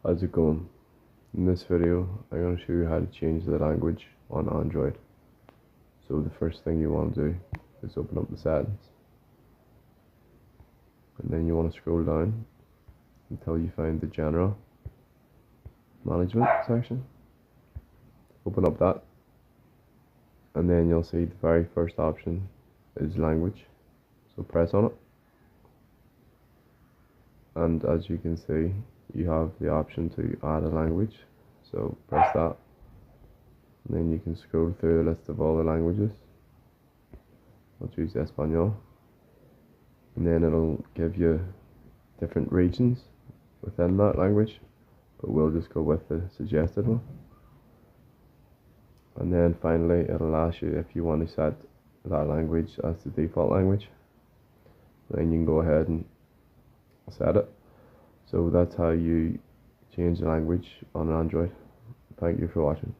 How's it going? In this video, I'm going to show you how to change the language on Android. So the first thing you want to do is open up the settings, and then you want to scroll down until you find the general management section. Open up that, and then you'll see the very first option is language. So press on it, and as you can see, you have the option to add a language. So press that, and then you can scroll through the list of all the languages. I'll choose Espanol, and then it'll give you different regions within that language, but we'll just go with the suggested one. And then finally, it'll ask you if you want to set that language as the default language. Then you can go ahead and set it. So that's how you change the language on Android. Thank you for watching.